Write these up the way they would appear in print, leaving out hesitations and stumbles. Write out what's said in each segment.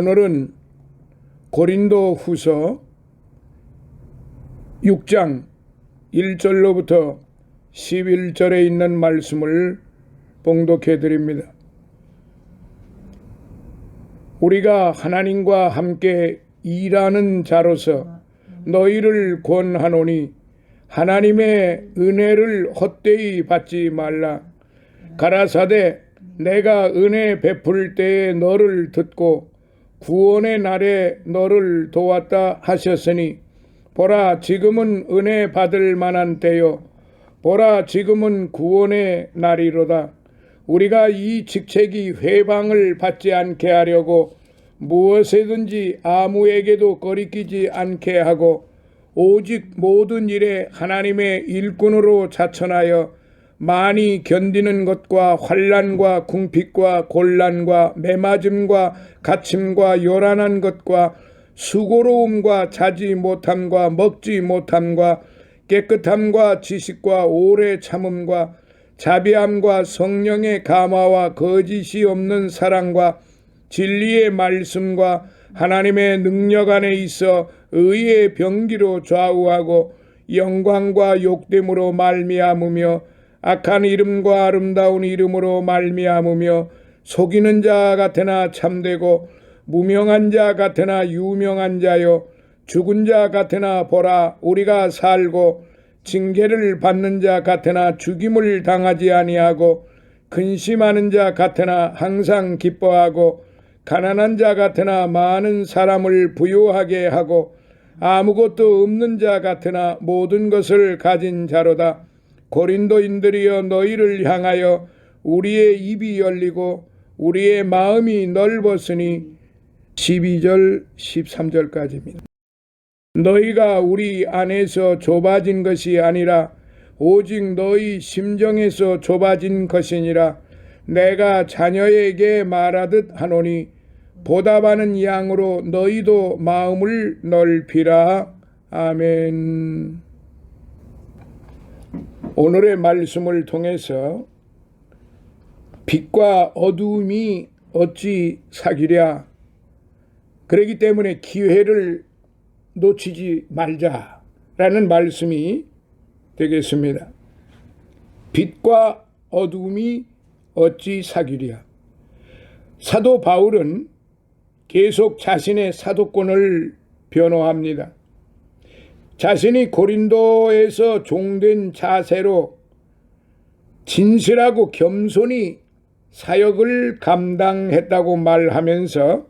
오늘은 고린도 후서 6장 1절로부터 11절에 있는 말씀을 봉독해 드립니다. 우리가 하나님과 함께 일하는 자로서 너희를 권하노니 하나님의 은혜를 헛되이 받지 말라. 가라사대 내가 은혜 베풀 때에 너를 듣고 구원의 날에 너를 도왔다 하셨으니 보라 지금은 은혜 받을 만한 때요 보라 지금은 구원의 날이로다. 우리가 이 직책이 회방을 받지 않게 하려고 무엇에든지 아무에게도 거리끼지 않게 하고 오직 모든 일에 하나님의 일꾼으로 자천하여 많이 견디는 것과 환난과 궁핍과 곤란과 매맞음과 갇힘과 요란한 것과 수고로움과 자지 못함과 먹지 못함과 깨끗함과 지식과 오래 참음과 자비함과 성령의 감화와 거짓이 없는 사랑과 진리의 말씀과 하나님의 능력 안에 있어 의의 병기로 좌우하고 영광과 욕됨으로 말미암으며 악한 이름과 아름다운 이름으로 말미암으며 속이는 자 같으나 참되고 무명한 자 같으나 유명한 자요 죽은 자 같으나 보라 우리가 살고 징계를 받는 자 같으나 죽임을 당하지 아니하고 근심하는 자 같으나 항상 기뻐하고 가난한 자 같으나 많은 사람을 부유하게 하고 아무것도 없는 자 같으나 모든 것을 가진 자로다. 고린도인들이여 너희를 향하여 우리의 입이 열리고 우리의 마음이 넓었으니 12절 13절까지입니다. 너희가 우리 안에서 좁아진 것이 아니라 오직 너희 심정에서 좁아진 것이니라. 내가 자녀에게 말하듯 하노니 보답하는 양으로 너희도 마음을 넓히라. 아멘. 오늘의 말씀을 통해서 빛과 어두움이 어찌 사귀랴. 그렇기 때문에 기회를 놓치지 말자라는 말씀이 되겠습니다. 빛과 어두움이 어찌 사귀랴. 사도 바울은 계속 자신의 사도권을 변호합니다. 자신이 고린도에서 종된 자세로 진실하고 겸손히 사역을 감당했다고 말하면서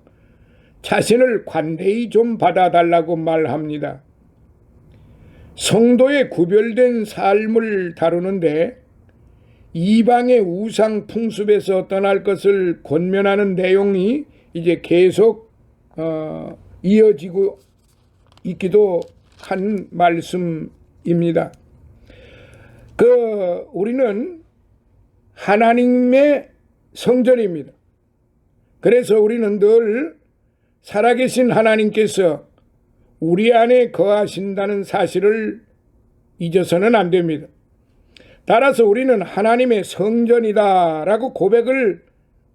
자신을 관대히 좀 받아달라고 말합니다. 성도의 구별된 삶을 다루는데 이방의 우상 풍습에서 떠날 것을 권면하는 내용이 이제 계속 이어지고 있기도 한 말씀입니다. 우리는 하나님의 성전입니다. 그래서 우리는 늘 살아계신 하나님께서 우리 안에 거하신다는 사실을 잊어서는 안 됩니다. 따라서 우리는 하나님의 성전이다라고 고백을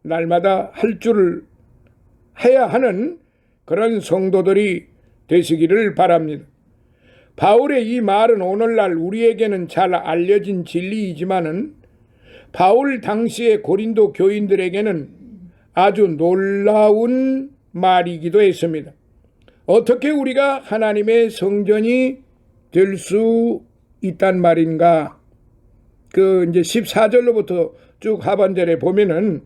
날마다 할 줄 해야 하는 그런 성도들이 되시기를 바랍니다. 바울의 이 말은 오늘날 우리에게는 잘 알려진 진리이지만은 바울 당시의 고린도 교인들에게는 아주 놀라운 말이기도 했습니다. 어떻게 우리가 하나님의 성전이 될 수 있단 말인가? 이제 14절로부터 쭉 하반절에 보면은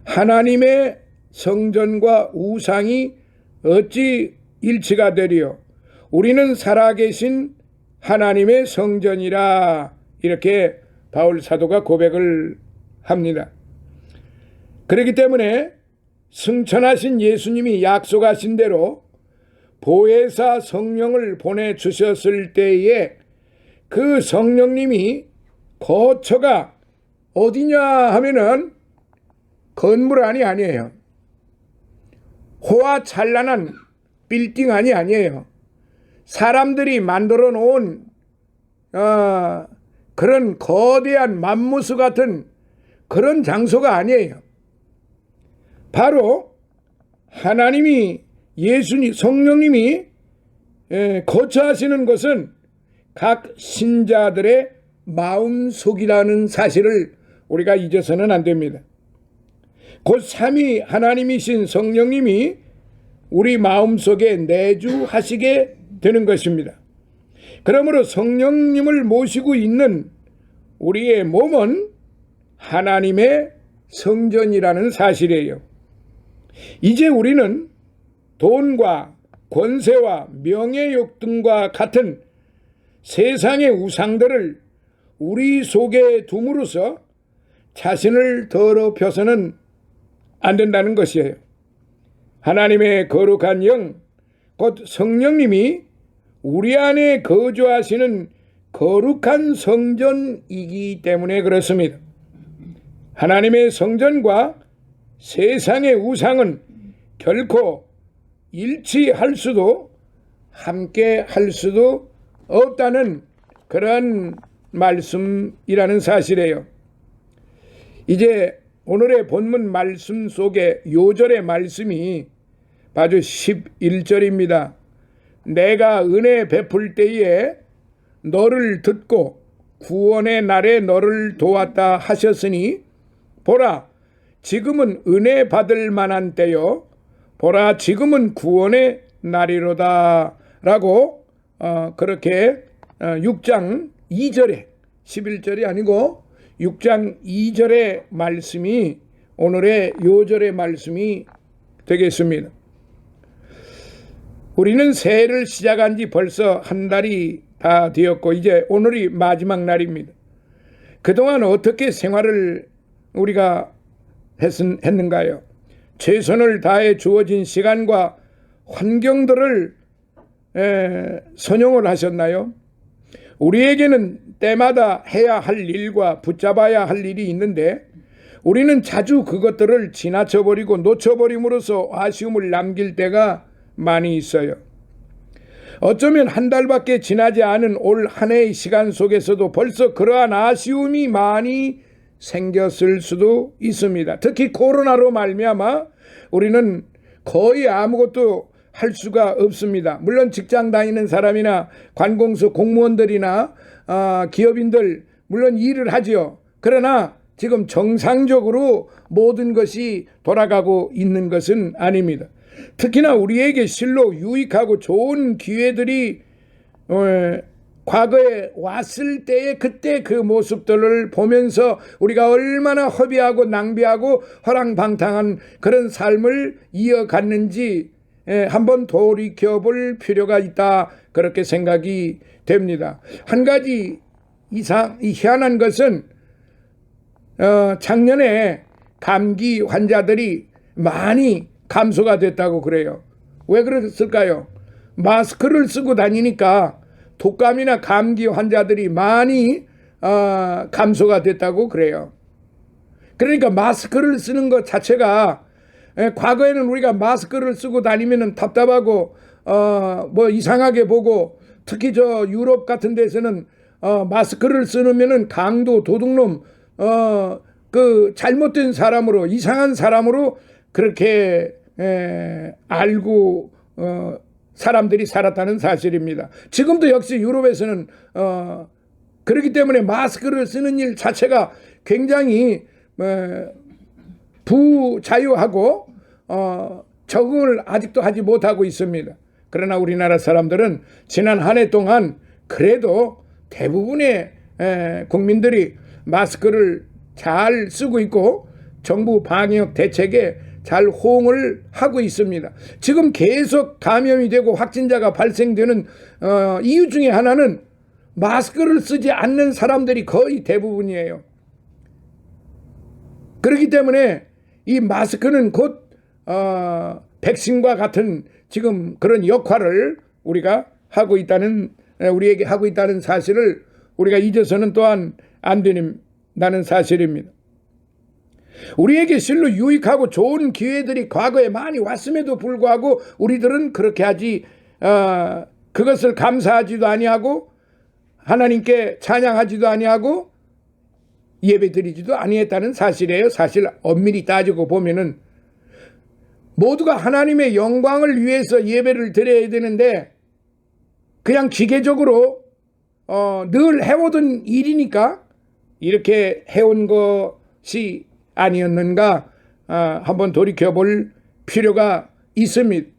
하나님의 성전과 우상이 어찌 일치가 되리요? 우리는 살아계신 하나님의 성전이라 이렇게 바울 사도가 고백을 합니다. 그렇기 때문에 승천하신 예수님이 약속하신 대로 보혜사 성령을 보내주셨을 때에 그 성령님이 거처가 어디냐 하면은 건물 안이 아니에요. 호화찬란한 빌딩 안이 아니에요. 사람들이 만들어 놓은 그런 거대한 맘무스 같은 그런 장소가 아니에요. 바로 하나님이 예수님 성령님이 거처하시는 것은 각 신자들의 마음속이라는 사실을 우리가 잊어서는 안 됩니다. 곧 삼위 하나님이신 성령님이 우리 마음속에 내주하시게 되는 것입니다. 그러므로 성령님을 모시고 있는 우리의 몸은 하나님의 성전이라는 사실이에요. 이제 우리는 돈과 권세와 명예욕 등과 같은 세상의 우상들을 우리 속에 둠으로써 자신을 더럽혀서는 안 된다는 것이에요. 하나님의 거룩한 영, 곧 성령님이 우리 안에 거주하시는 거룩한 성전이기 때문에 그렇습니다. 하나님의 성전과 세상의 우상은 결코 일치할 수도 함께 할 수도 없다는 그런 말씀이라는 사실이에요. 이제 오늘의 본문 말씀 속에 요절의 말씀이 바로 11절입니다. 내가 은혜 베풀 때에 너를 듣고 구원의 날에 너를 도왔다 하셨으니 보라 지금은 은혜 받을 만한 때요 보라 지금은 구원의 날이로다 라고 그렇게 6장 2절에 11절이 아니고 6장 2절의 말씀이 오늘의 요절의 말씀이 되겠습니다. 우리는 새해를 시작한 지 벌써 한 달이 다 되었고 이제 오늘이 마지막 날입니다. 그동안 어떻게 생활을 우리가 했는가요? 최선을 다해 주어진 시간과 환경들을 선용을 하셨나요? 우리에게는 때마다 해야 할 일과 붙잡아야 할 일이 있는데 우리는 자주 그것들을 지나쳐버리고 놓쳐버림으로써 아쉬움을 남길 때가 많이 있어요. 어쩌면 한 달밖에 지나지 않은 올 한 해의 시간 속에서도 벌써 그러한 아쉬움이 많이 생겼을 수도 있습니다. 특히 코로나로 말미암아 우리는 거의 아무것도 할 수가 없습니다. 물론 직장 다니는 사람이나 관공서 공무원들이나 기업인들 물론 일을 하지요. 그러나 지금 정상적으로 모든 것이 돌아가고 있는 것은 아닙니다. 특히나 우리에게 실로 유익하고 좋은 기회들이 과거에 왔을 때의 그때 그 모습들을 보면서 우리가 얼마나 허비하고 낭비하고 허랑방탕한 그런 삶을 이어갔는지 한번 돌이켜볼 필요가 있다 그렇게 생각이 됩니다. 한 가지 희한한 것은 작년에 감기 환자들이 많이 감소가 됐다고 그래요. 왜 그랬을까요? 마스크를 쓰고 다니니까 독감이나 감기 환자들이 많이 감소가 됐다고 그래요. 그러니까 마스크를 쓰는 것 자체가 과거에는 우리가 마스크를 쓰고 다니면 답답하고 뭐 이상하게 보고 특히 저 유럽 같은 데서는 마스크를 쓰면은 강도 도둑놈 그 잘못된 사람으로 이상한 사람으로 그렇게 알고 사람들이 살았다는 사실입니다. 지금도 역시 유럽에서는 그렇기 때문에 마스크를 쓰는 일 자체가 굉장히 부자유하고 적응을 아직도 하지 못하고 있습니다. 그러나 우리나라 사람들은 지난 한 해 동안 그래도 대부분의 국민들이 마스크를 잘 쓰고 있고 정부 방역 대책에 잘 호응을 하고 있습니다. 지금 계속 감염이 되고 확진자가 발생되는 이유 중에 하나는 마스크를 쓰지 않는 사람들이 거의 대부분이에요. 그렇기 때문에 이 마스크는 곧 백신과 같은 지금 그런 역할을 우리가 하고 있다는 우리에게 하고 있다는 사실을 우리가 잊어서는 또한 안 된다는 사실입니다. 우리에게 실로 유익하고 좋은 기회들이 과거에 많이 왔음에도 불구하고 우리들은 그렇게 하지 그것을 감사하지도 아니하고 하나님께 찬양하지도 아니하고 예배드리지도 아니했다는 사실이에요. 사실 엄밀히 따지고 보면은 모두가 하나님의 영광을 위해서 예배를 드려야 되는데 그냥 기계적으로 늘 해오던 일이니까 이렇게 해온 것이 아니었는가 한번 돌이켜볼 필요가 있습니다.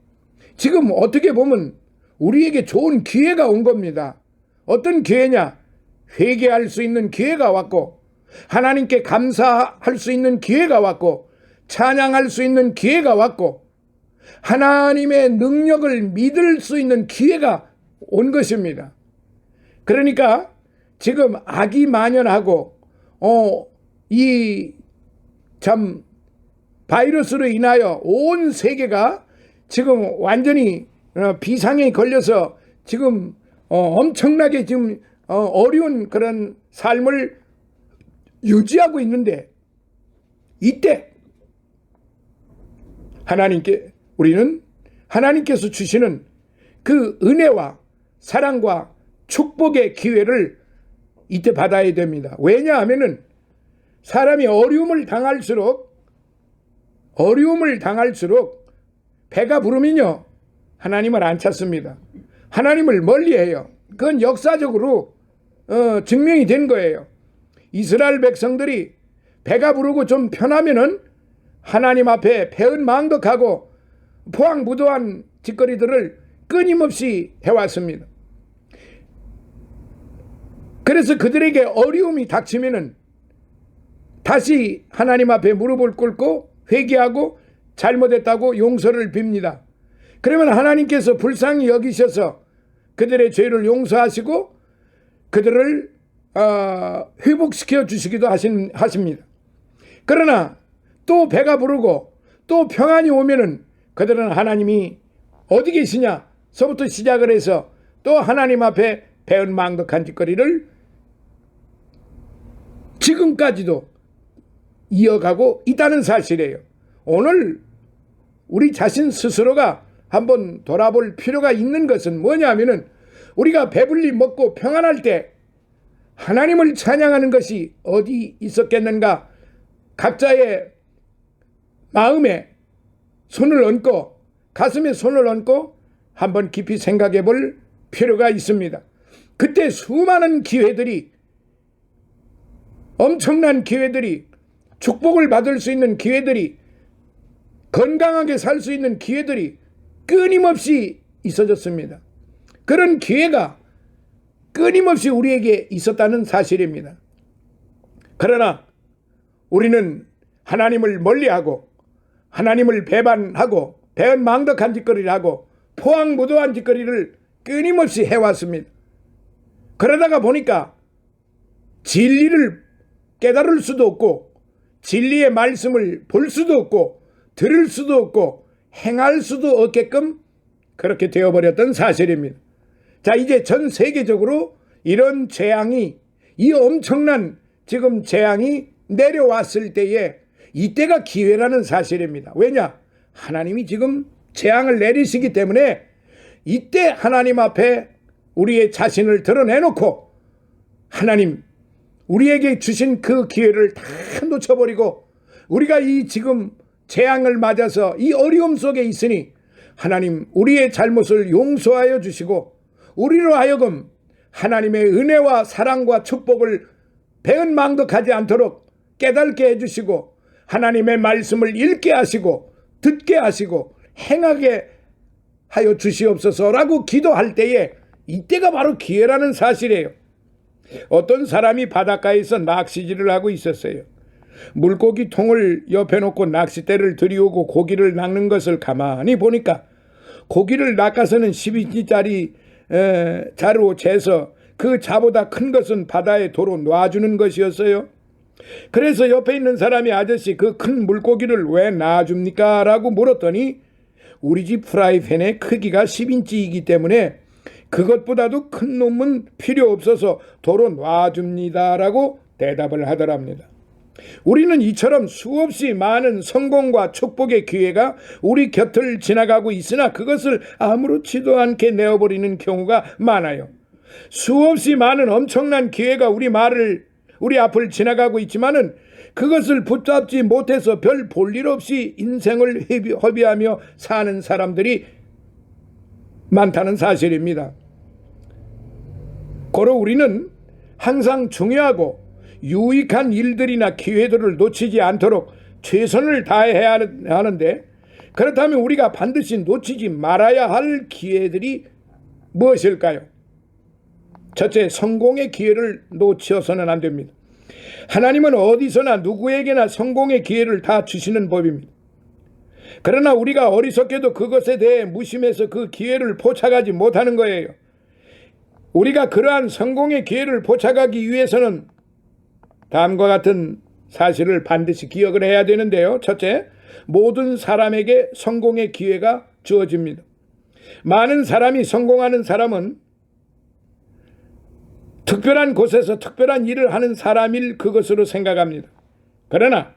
지금 어떻게 보면 우리에게 좋은 기회가 온 겁니다. 어떤 기회냐? 회개할 수 있는 기회가 왔고 하나님께 감사할 수 있는 기회가 왔고 찬양할 수 있는 기회가 왔고 하나님의 능력을 믿을 수 있는 기회가 온 것입니다. 그러니까 지금 악이 만연하고 이 참 바이러스로 인하여 온 세계가 지금 완전히 비상에 걸려서 지금 엄청나게 지금 어려운 그런 삶을 유지하고 있는데 이때 우리는 하나님께서 주시는 그 은혜와 사랑과 축복의 기회를 이때 받아야 됩니다. 왜냐하면은 사람이 어려움을 당할수록 배가 부르면요 하나님을 안 찾습니다. 하나님을 멀리해요. 그건 역사적으로 증명이 된 거예요. 이스라엘 백성들이 배가 부르고 좀 편하면은 하나님 앞에 배은망덕하고 포항무도한 짓거리들을 끊임없이 해왔습니다. 그래서 그들에게 어려움이 닥치면은 다시 하나님 앞에 무릎을 꿇고 회개하고 잘못했다고 용서를 빕니다. 그러면 하나님께서 불쌍히 여기셔서 그들의 죄를 용서하시고 그들을 회복시켜 주시기도 하십니다. 그러나 또 배가 부르고 또 평안이 오면은 그들은 하나님이 어디 계시냐 서부터 시작을 해서 또 하나님 앞에 배은망덕한 짓거리를 지금까지도 이어가고 있다는 사실이에요. 오늘 우리 자신 스스로가 한번 돌아볼 필요가 있는 것은 뭐냐면은 우리가 배불리 먹고 평안할 때 하나님을 찬양하는 것이 어디 있었겠는가? 각자의 마음에 손을 얹고 가슴에 손을 얹고 한번 깊이 생각해 볼 필요가 있습니다. 그때 수많은 기회들이 엄청난 기회들이 축복을 받을 수 있는 기회들이 건강하게 살 수 있는 기회들이 끊임없이 있어졌습니다. 그런 기회가 끊임없이 우리에게 있었다는 사실입니다. 그러나 우리는 하나님을 멀리하고 하나님을 배반하고 배은망덕한 짓거리를 하고 포항무도한 짓거리를 끊임없이 해왔습니다. 그러다가 보니까 진리를 깨달을 수도 없고 진리의 말씀을 볼 수도 없고 들을 수도 없고 행할 수도 없게끔 그렇게 되어버렸던 사실입니다. 자, 이제 전 세계적으로 이런 재앙이 이 엄청난 지금 재앙이 내려왔을 때에 이때가 기회라는 사실입니다. 왜냐? 하나님이 지금 재앙을 내리시기 때문에 이때 하나님 앞에 우리의 자신을 드러내놓고 하나님 우리에게 주신 그 기회를 다 놓쳐버리고 우리가 이 지금 재앙을 맞아서 이 어려움 속에 있으니 하나님 우리의 잘못을 용서하여 주시고 우리로 하여금 하나님의 은혜와 사랑과 축복을 배은망덕하지 않도록 깨닫게 해주시고 하나님의 말씀을 읽게 하시고 듣게 하시고 행하게 하여 주시옵소서라고 기도할 때에 이때가 바로 기회라는 사실이에요. 어떤 사람이 바닷가에서 낚시질을 하고 있었어요. 물고기 통을 옆에 놓고 낚싯대를 들이오고 고기를 낚는 것을 가만히 보니까 고기를 낚아서는 10인치짜리 자루로 재서 그 자보다 큰 것은 바다에 도로 놔주는 것이었어요. 그래서 옆에 있는 사람이 아저씨 그 큰 물고기를 왜 놔줍니까? 라고 물었더니 우리 집 프라이팬의 크기가 10인치이기 때문에 그것보다도 큰 놈은 필요 없어서 도로 놔줍니다 라고 대답을 하더랍니다. 우리는 이처럼 수없이 많은 성공과 축복의 기회가 우리 곁을 지나가고 있으나 그것을 아무렇지도 않게 내어버리는 경우가 많아요. 수없이 많은 엄청난 기회가 우리 앞을 지나가고 있지만은 그것을 붙잡지 못해서 별 볼일 없이 인생을 허비하며 사는 사람들이 많다는 사실입니다. 고로 우리는 항상 중요하고 유익한 일들이나 기회들을 놓치지 않도록 최선을 다해야 하는데, 그렇다면 우리가 반드시 놓치지 말아야 할 기회들이 무엇일까요? 첫째, 성공의 기회를 놓쳐서는 안 됩니다. 하나님은 어디서나 누구에게나 성공의 기회를 다 주시는 법입니다. 그러나 우리가 어리석게도 그것에 대해 무심해서 그 기회를 포착하지 못하는 거예요. 우리가 그러한 성공의 기회를 포착하기 위해서는 다음과 같은 사실을 반드시 기억을 해야 되는데요. 첫째, 모든 사람에게 성공의 기회가 주어집니다. 많은 사람이 성공하는 사람은 특별한 곳에서 특별한 일을 하는 사람일 그것으로 생각합니다. 그러나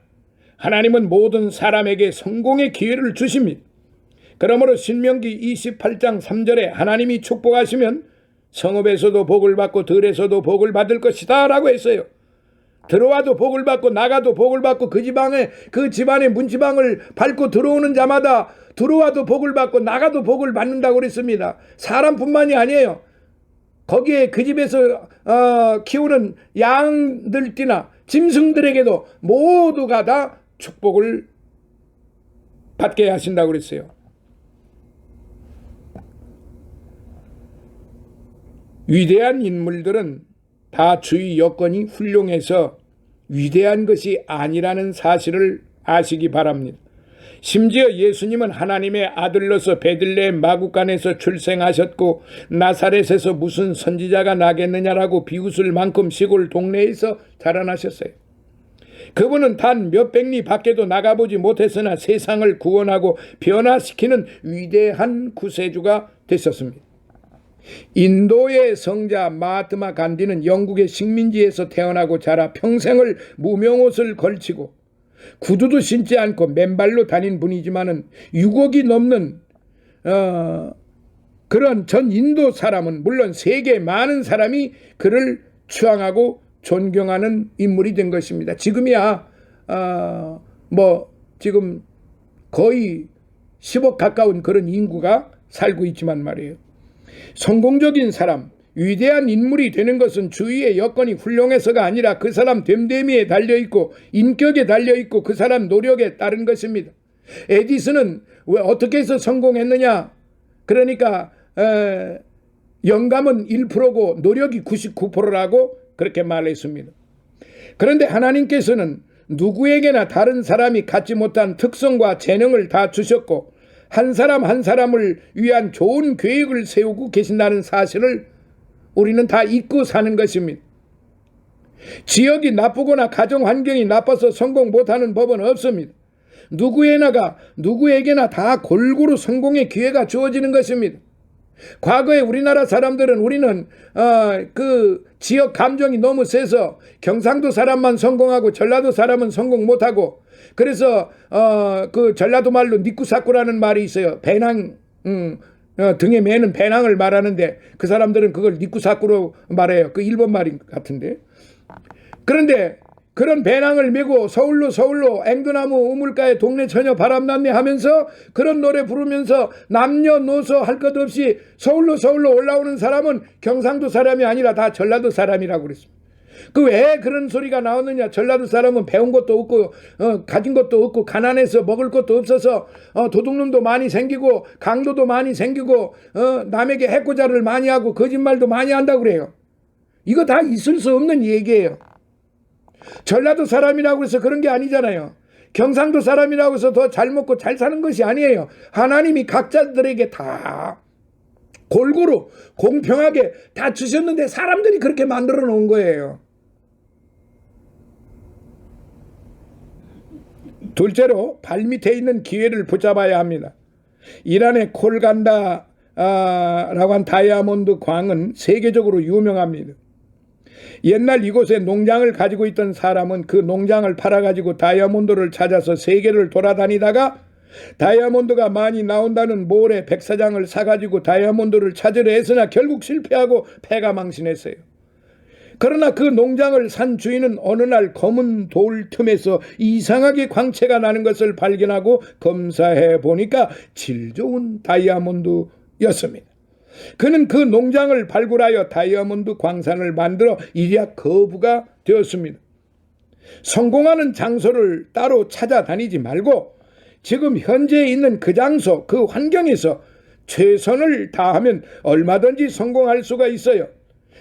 하나님은 모든 사람에게 성공의 기회를 주십니다. 그러므로 신명기 28장 3절에 하나님이 축복하시면 성읍에서도 복을 받고 들에서도 복을 받을 것이다 라고 했어요. 들어와도 복을 받고 나가도 복을 받고 그 집안의 문지방을 밟고 들어오는 자마다 들어와도 복을 받고 나가도 복을 받는다고 그랬습니다. 사람뿐만이 아니에요. 거기에 그 집에서 키우는 양들띠나 짐승들에게도 모두가 다 축복을 받게 하신다고 그랬어요. 위대한 인물들은 다 주위 여건이 훌륭해서 위대한 것이 아니라는 사실을 아시기 바랍니다. 심지어 예수님은 하나님의 아들로서 베들레헴 마구간에서 출생하셨고 나사렛에서 무슨 선지자가 나겠느냐라고 비웃을 만큼 시골 동네에서 자라나셨어요. 그분은 단 몇백 리 밖에도 나가보지 못했으나 세상을 구원하고 변화시키는 위대한 구세주가 되셨습니다. 인도의 성자 마하트마 간디는 영국의 식민지에서 태어나고 자라 평생을 무명옷을 걸치고 구두도 신지 않고 맨발로 다닌 분이지만은 6억이 넘는 그런 전 인도 사람은 물론 세계 많은 사람이 그를 추앙하고 존경하는 인물이 된 것입니다. 지금이야 지금 거의 10억 가까운 그런 인구가 살고 있지만 말이에요. 성공적인 사람, 위대한 인물이 되는 것은 주위의 여건이 훌륭해서가 아니라 그 사람 됨됨이에 달려있고 인격에 달려있고 그 사람 노력에 따른 것입니다. 에디슨은 왜 어떻게 해서 성공했느냐? 그러니까 영감은 1%고 노력이 99%라고 그렇게 말했습니다. 그런데 하나님께서는 누구에게나 다른 사람이 갖지 못한 특성과 재능을 다 주셨고 한 사람 한 사람을 위한 좋은 계획을 세우고 계신다는 사실을 우리는 다 잊고 사는 것입니다. 지역이 나쁘거나 가정 환경이 나빠서 성공 못하는 법은 없습니다. 누구에게나 다 골고루 성공의 기회가 주어지는 것입니다. 과거에 우리나라 사람들은 우리는 그 지역 감정이 너무 세서 경상도 사람만 성공하고 전라도 사람은 성공 못하고 그래서 그 전라도 말로 니꾸사꾸라는 말이 있어요. 배낭 등에 매는 배낭을 말하는데 그 사람들은 그걸 니꾸사꾸로 말해요. 그 일본 말인 것 같은데. 그런데 그런 배낭을 메고 서울로 앵두나무 우물가에 동네 처녀 바람났네 하면서 그런 노래 부르면서 남녀노소 할 것 없이 서울로 올라오는 사람은 경상도 사람이 아니라 다 전라도 사람이라고 그랬습니다. 그 왜 그런 소리가 나오느냐? 전라도 사람은 배운 것도 없고 가진 것도 없고 가난해서 먹을 것도 없어서 도둑놈도 많이 생기고 강도도 많이 생기고 남에게 해코자를 많이 하고 거짓말도 많이 한다고 그래요. 이거 다 있을 수 없는 얘기예요. 전라도 사람이라고 해서 그런 게 아니잖아요. 경상도 사람이라고 해서 더 잘 먹고 잘 사는 것이 아니에요. 하나님이 각자들에게 다 골고루 공평하게 다 주셨는데 사람들이 그렇게 만들어 놓은 거예요. 둘째로 발밑에 있는 기회를 붙잡아야 합니다. 이란의 콜간다 라고 한 다이아몬드 광은 세계적으로 유명합니다. 옛날 이곳에 농장을 가지고 있던 사람은 그 농장을 팔아가지고 다이아몬드를 찾아서 세계를 돌아다니다가 다이아몬드가 많이 나온다는 몰에 백사장을 사가지고 다이아몬드를 찾으려 했으나 결국 실패하고 패가 망신했어요. 그러나 그 농장을 산 주인은 어느 날 검은 돌 틈에서 이상하게 광채가 나는 것을 발견하고 검사해 보니까 질 좋은 다이아몬드였습니다. 그는 그 농장을 발굴하여 다이아몬드 광산을 만들어 일약 거부가 되었습니다. 성공하는 장소를 따로 찾아다니지 말고 지금 현재 있는 그 장소, 그 환경에서 최선을 다하면 얼마든지 성공할 수가 있어요.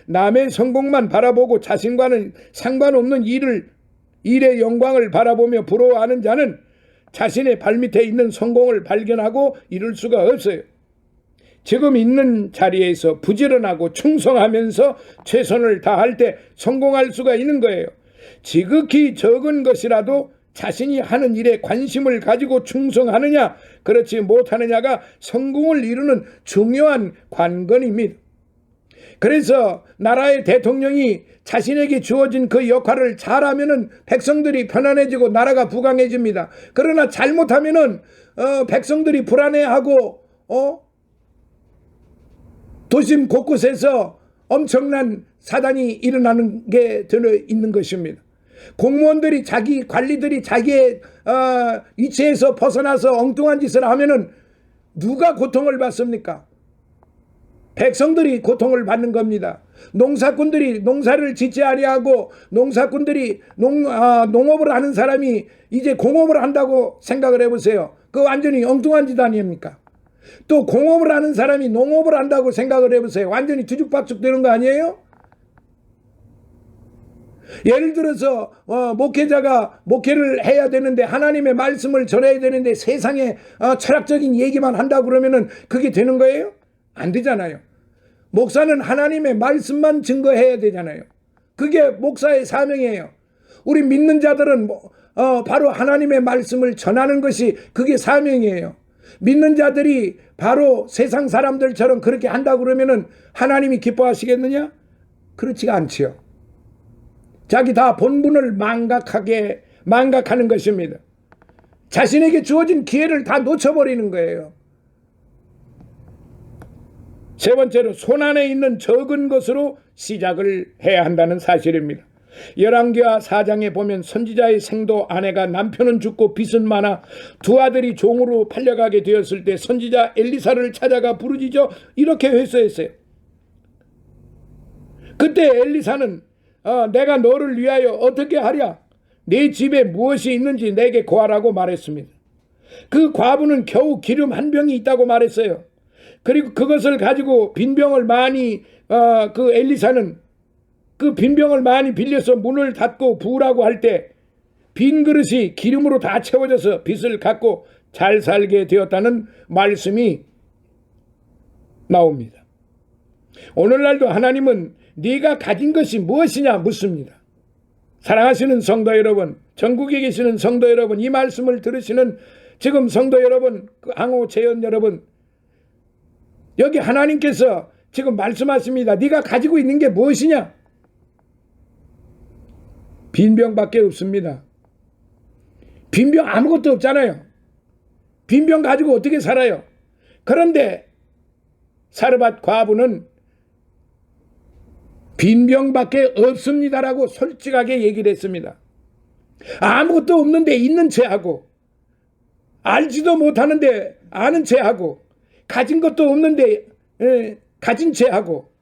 남의 성공만 바라보고 자신과는 상관없는 일의 영광을 바라보며 부러워하는 자는 자신의 발밑에 있는 성공을 발견하고 이룰 수가 없어요. 지금 있는 자리에서 부지런하고 충성하면서 최선을 다할 때 성공할 수가 있는 거예요. 지극히 적은 것이라도 자신이 하는 일에 관심을 가지고 충성하느냐 그렇지 못하느냐가 성공을 이루는 중요한 관건입니다. 그래서 나라의 대통령이 자신에게 주어진 그 역할을 잘하면은 백성들이 편안해지고 나라가 부강해집니다. 그러나 잘못하면은 백성들이 불안해하고 도심 곳곳에서 엄청난 사단이 일어나는 게 들어있는 것입니다. 공무원들이 관리들이 자기의 위치에서 벗어나서 엉뚱한 짓을 하면은 누가 고통을 받습니까? 백성들이 고통을 받는 겁니다. 농사꾼들이 농사를 짓지 아니하고 농사꾼들이 농업을 하는 사람이 이제 공업을 한다고 생각을 해보세요. 그거 완전히 엉뚱한 짓 아닙니까? 또 공업을 하는 사람이 농업을 한다고 생각을 해보세요. 완전히 뒤죽박죽 되는 거 아니에요? 예를 들어서 목회자가 목회를 해야 되는데 하나님의 말씀을 전해야 되는데 세상에 철학적인 얘기만 한다고 그러면은 그게 되는 거예요? 안 되잖아요. 목사는 하나님의 말씀만 증거해야 되잖아요. 그게 목사의 사명이에요. 우리 믿는 자들은 바로 하나님의 말씀을 전하는 것이 그게 사명이에요. 믿는 자들이 바로 세상 사람들처럼 그렇게 한다고 그러면은 하나님이 기뻐하시겠느냐? 그렇지가 않지요. 자기 다 본분을 망각하는 것입니다. 자신에게 주어진 기회를 다 놓쳐버리는 거예요. 세 번째로 손안에 있는 적은 것으로 시작을 해야 한다는 사실입니다. 열왕기하 4장에 보면 선지자의 생도 아내가 남편은 죽고 빚은 많아 두 아들이 종으로 팔려가게 되었을 때 선지자 엘리사를 찾아가 부르짖어 이렇게 회소했어요. 그때 엘리사는 내가 너를 위하여 어떻게 하랴? 내 집에 무엇이 있는지 내게 고하라고 말했습니다. 그 과부는 겨우 기름 한 병이 있다고 말했어요. 그리고 그것을 가지고 빈병을 많이 그 엘리사는 그 빈병을 많이 빌려서 문을 닫고 부으라고 할 때 빈 그릇이 기름으로 다 채워져서 빚을 갚고 잘 살게 되었다는 말씀이 나옵니다. 오늘날도 하나님은 네가 가진 것이 무엇이냐 묻습니다. 사랑하시는 성도 여러분, 전국에 계시는 성도 여러분, 이 말씀을 들으시는 지금 성도 여러분, 그 항호 재연 여러분, 여기 하나님께서 지금 말씀하십니다. 네가 가지고 있는 게 무엇이냐? 빈병밖에 없습니다. 빈병 아무것도 없잖아요. 빈병 가지고 어떻게 살아요? 그런데 사르밧 과부는 빈병밖에 없습니다라고 솔직하게 얘기를 했습니다. 아무것도 없는데 있는 체하고 알지도 못하는데 아는 체하고 가진 것도 없는데 가진 체하고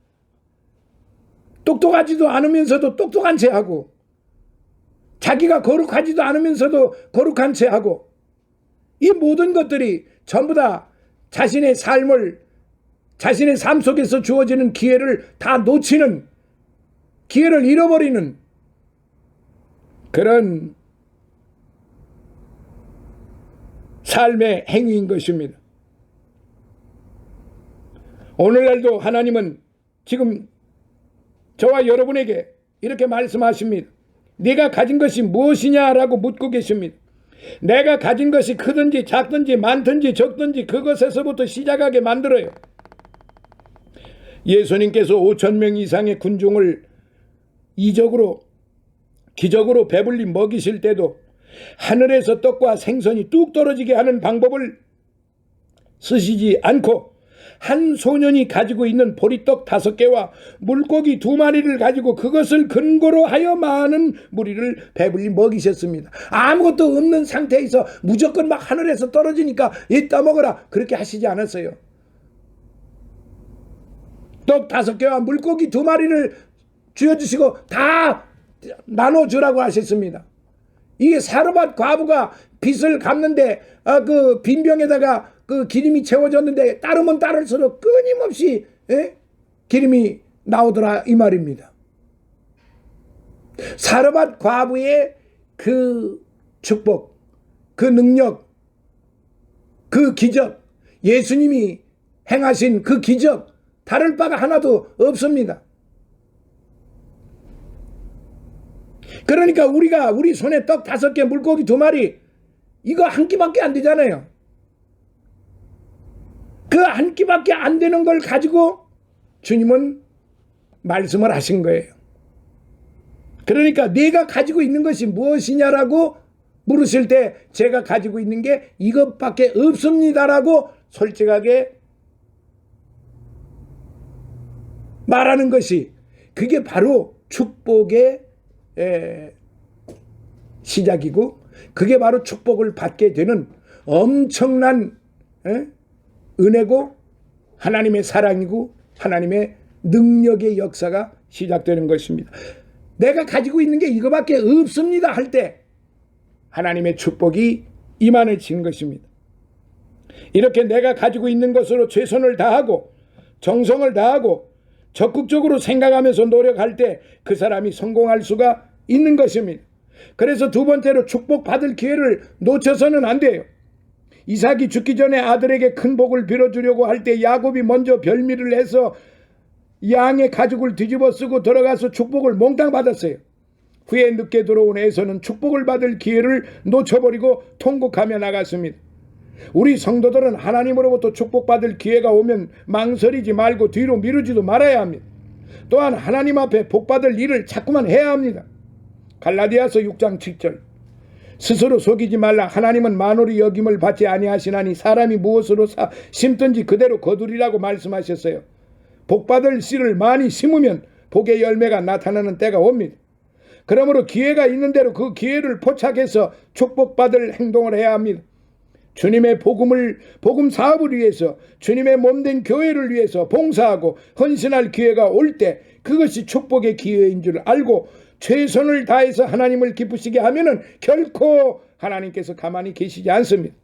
똑똑하지도 않으면서도 똑똑한 체하고 자기가 거룩하지도 않으면서도 거룩한 체하고 이 모든 것들이 전부 다 자신의 삶 속에서 주어지는 기회를 다 놓치는, 기회를 잃어버리는 그런 삶의 행위인 것입니다. 오늘날도 하나님은 지금 저와 여러분에게 이렇게 말씀하십니다. 네가 가진 것이 무엇이냐라고 묻고 계십니다. 내가 가진 것이 크든지 작든지 많든지 적든지 그것에서부터 시작하게 만들어요. 예수님께서 5,000명 이상의 군중을 기적으로 배불리 먹이실 때도 하늘에서 떡과 생선이 뚝 떨어지게 하는 방법을 쓰시지 않고 한 소년이 가지고 있는 보리떡 5개와 물고기 2마리를 가지고 그것을 근거로 하여 많은 무리를 배불리 먹이셨습니다. 아무것도 없는 상태에서 무조건 막 하늘에서 떨어지니까 이따 먹어라 그렇게 하시지 않았어요. 떡 5개와 물고기 2마리를 쥐어주시고 다 나눠주라고 하셨습니다. 이게 사르밧 과부가 빚을 갚는데 그 빈병에다가 그 기름이 채워졌는데 따르면 따를수록 끊임없이 기름이 나오더라 이 말입니다. 사르밧 과부의 그 축복, 그 능력, 그 기적, 예수님이 행하신 그 기적 다를 바가 하나도 없습니다. 그러니까 우리가 우리 손에 떡 5개 물고기 2마리 이거 한 끼밖에 안 되잖아요. 그 한 끼밖에 안 되는 걸 가지고 주님은 말씀을 하신 거예요. 그러니까 내가 가지고 있는 것이 무엇이냐라고 물으실 때 제가 가지고 있는 게 이것밖에 없습니다라고 솔직하게 말하는 것이 그게 바로 축복의 시작이고 그게 바로 축복을 받게 되는 엄청난 은혜고 하나님의 사랑이고 하나님의 능력의 역사가 시작되는 것입니다. 내가 가지고 있는 게 이거밖에 없습니다 할 때 하나님의 축복이 임하는 것입니다. 이렇게 내가 가지고 있는 것으로 최선을 다하고 정성을 다하고 적극적으로 생각하면서 노력할 때 그 사람이 성공할 수가 있는 것입니다. 그래서 두 번째로 축복받을 기회를 놓쳐서는 안 돼요. 이삭이 죽기 전에 아들에게 큰 복을 빌어주려고 할 때 야곱이 먼저 별미를 해서 양의 가죽을 뒤집어 쓰고 들어가서 축복을 몽땅 받았어요. 후에 늦게 들어온 에서는 축복을 받을 기회를 놓쳐버리고 통곡하며 나갔습니다. 우리 성도들은 하나님으로부터 축복받을 기회가 오면 망설이지 말고 뒤로 미루지도 말아야 합니다. 또한 하나님 앞에 복받을 일을 자꾸만 해야 합니다. 갈라디아서 6장 7절 스스로 속이지 말라. 하나님은 만홀히 여김을 받지 아니하시나니 사람이 무엇으로 심든지 그대로 거두리라고 말씀하셨어요. 복받을 씨를 많이 심으면 복의 열매가 나타나는 때가 옵니다. 그러므로 기회가 있는 대로 그 기회를 포착해서 축복받을 행동을 해야 합니다. 주님의 복음 사업을 위해서 주님의 몸된 교회를 위해서 봉사하고 헌신할 기회가 올 때 그것이 축복의 기회인 줄 알고 최선을 다해서 하나님을 기쁘시게 하면은 결코 하나님께서 가만히 계시지 않습니다.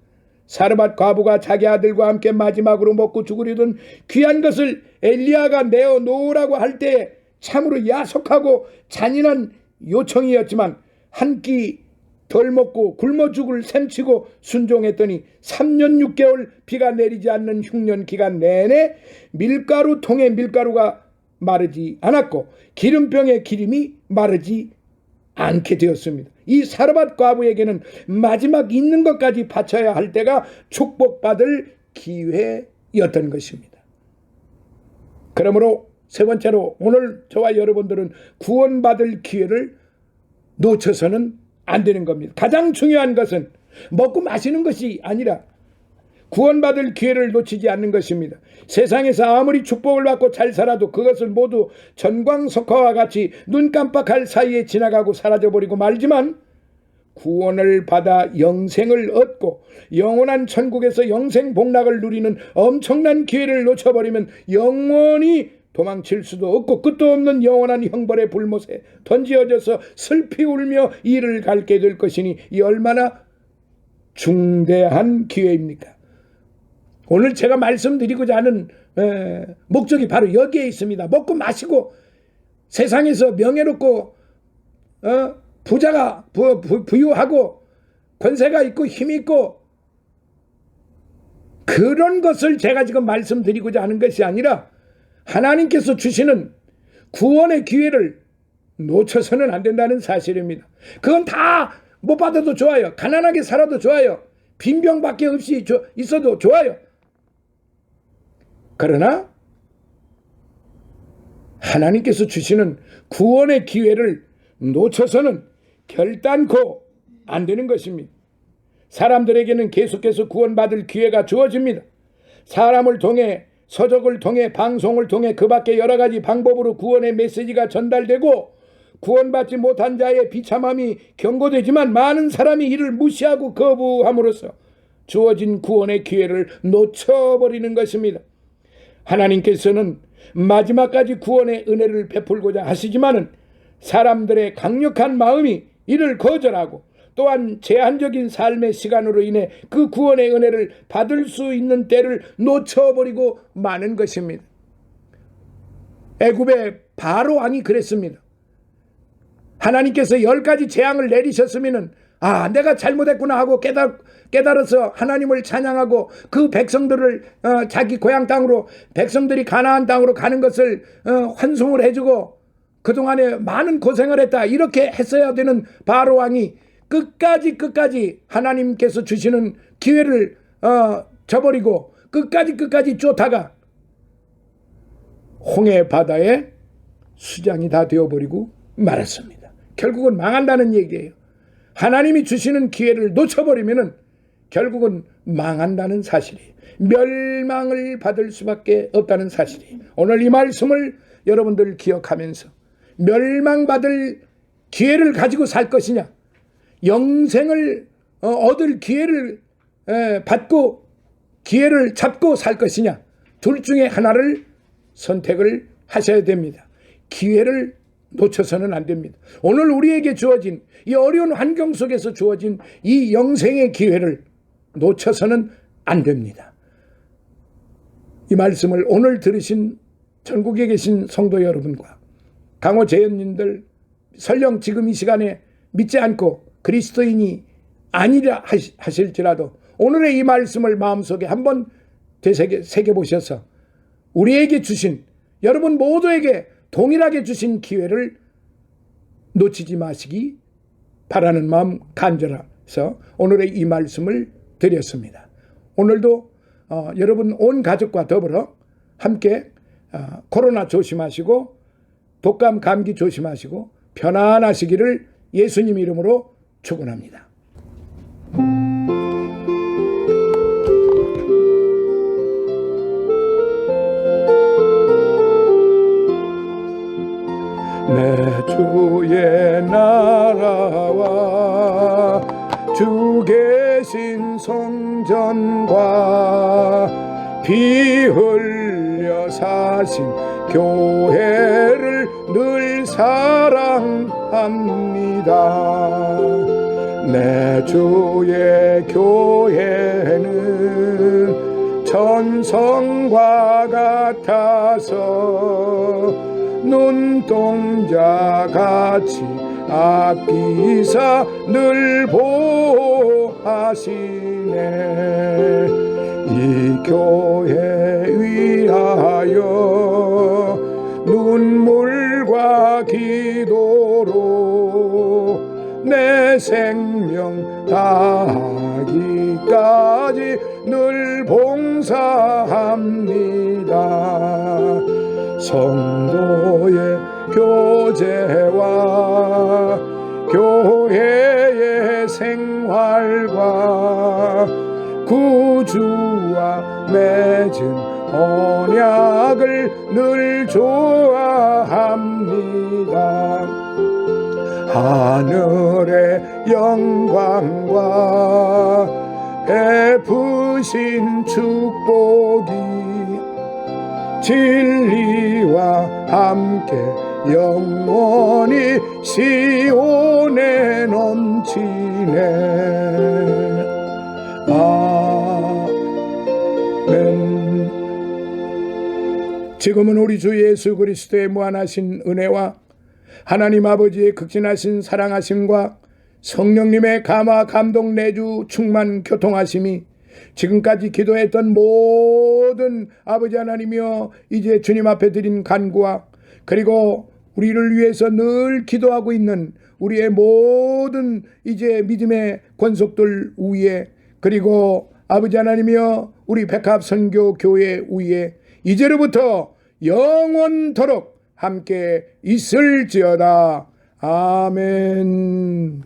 사르밧 과부가 자기 아들과 함께 마지막으로 먹고 죽으려던 귀한 것을 엘리야가 내어 놓으라고 할 때 참으로 야속하고 잔인한 요청이었지만 한 끼 덜 먹고 굶어 죽을 셈치고 순종했더니 3년 6개월 비가 내리지 않는 흉년 기간 내내 밀가루 통에 밀가루가 마르지 않았고 기름병에 기름이 마르지 않게 되었습니다. 이 사르밧 과부에게는 마지막 있는 것까지 바쳐야 할 때가 축복받을 기회였던 것입니다. 그러므로 세 번째로 오늘 저와 여러분들은 구원받을 기회를 놓쳐서는 안 되는 겁니다. 가장 중요한 것은 먹고 마시는 것이 아니라 구원받을 기회를 놓치지 않는 것입니다. 세상에서 아무리 축복을 받고 잘 살아도 그것을 모두 전광석화와 같이 눈 깜빡할 사이에 지나가고 사라져버리고 말지만 구원을 받아 영생을 얻고 영원한 천국에서 영생 복락을 누리는 엄청난 기회를 놓쳐버리면 영원히 도망칠 수도 없고 끝도 없는 영원한 형벌의 불못에 던지어져서 슬피 울며 이를 갈게 될 것이니 이 얼마나 중대한 기회입니까? 오늘 제가 말씀드리고자 하는 목적이 바로 여기에 있습니다. 먹고 마시고 세상에서 명예롭고 부자가 부유하고 권세가 있고 힘이 있고 그런 것을 제가 지금 말씀드리고자 하는 것이 아니라 하나님께서 주시는 구원의 기회를 놓쳐서는 안 된다는 사실입니다. 그건 다 못 받아도 좋아요. 가난하게 살아도 좋아요. 빈병밖에 없이 있어도 좋아요. 그러나 하나님께서 주시는 구원의 기회를 놓쳐서는 결단코 안 되는 것입니다. 사람들에게는 계속해서 구원받을 기회가 주어집니다. 사람을 통해 서적을 통해 방송을 통해 그 밖에 여러 가지 방법으로 구원의 메시지가 전달되고 구원받지 못한 자의 비참함이 경고되지만 많은 사람이 이를 무시하고 거부함으로써 주어진 구원의 기회를 놓쳐버리는 것입니다. 하나님께서는 마지막까지 구원의 은혜를 베풀고자 하시지만은 사람들의 강력한 마음이 이를 거절하고 또한 제한적인 삶의 시간으로 인해 그 구원의 은혜를 받을 수 있는 때를 놓쳐버리고 마는 것입니다. 애굽의 바로 왕이 그랬습니다. 하나님께서 10가지 재앙을 내리셨으면은 내가 잘못했구나 하고 깨달아서 하나님을 찬양하고 그 백성들을 자기 고향 땅으로 백성들이 가나안 땅으로 가는 것을 환송을 해주고 그동안에 많은 고생을 했다 이렇게 했어야 되는 바로 왕이 끝까지 하나님께서 주시는 기회를 저버리고 끝까지 쫓다가 홍해 바다에 수장이 다 되어버리고 말았습니다. 결국은 망한다는 얘기예요. 하나님이 주시는 기회를 놓쳐버리면 결국은 망한다는 사실이에요. 멸망을 받을 수밖에 없다는 사실이에요. 오늘 이 말씀을 여러분들 기억하면서 멸망받을 기회를 가지고 살 것이냐, 영생을 얻을 기회를 받고 기회를 잡고 살 것이냐, 둘 중에 하나를 선택을 하셔야 됩니다. 기회를 놓쳐서는 안 됩니다. 오늘 우리에게 주어진 이 어려운 환경 속에서 주어진 이 영생의 기회를 놓쳐서는 안 됩니다. 이 말씀을 오늘 들으신 전국에 계신 성도 여러분과 강호 재연님들, 설령 지금 이 시간에 믿지 않고 그리스도인이 아니라 하실지라도 오늘의 이 말씀을 마음속에 한번 새겨보셔서 우리에게 주신, 여러분 모두에게 동일하게 주신 기회를 놓치지 마시기 바라는 마음 간절해서 오늘의 이 말씀을 드렸습니다. 오늘도 여러분 온 가족과 더불어 함께 코로나 조심하시고 독감 감기 조심하시고 편안하시기를 예수님 이름으로 축원합니다. 내 주의 나라와 주 계신 성전과 피 흘려 사신 교회를 늘 사랑합니다. 내 주의 교회는 천성과 같아서 눈동자같이 아끼사 늘 보호하시네. 이 교회 위하여 눈물과 기도로 내 생명 다하기까지 늘 봉사합니다. 성도의 교제와 교회의 생활과 구주와 맺은 언약을 늘 좋아합니다. 하늘의 영광과 베푸신 축복이 진리와 함께 영원히 시온에 넘치네. 아멘. 지금은 우리 주 예수 그리스도의 무한하신 은혜와 하나님 아버지의 극진하신 사랑하심과 성령님의 감화 감동 내주 충만 교통하심이 지금까지 기도했던 모든 아버지 하나님이여 이제 주님 앞에 드린 간구와 그리고 우리를 위해서 늘 기도하고 있는 우리의 모든 이제 믿음의 권속들 위에 그리고 아버지 하나님이여 우리 백합선교교회 위에 이제로부터 영원토록 함께 있을지어다. 아멘.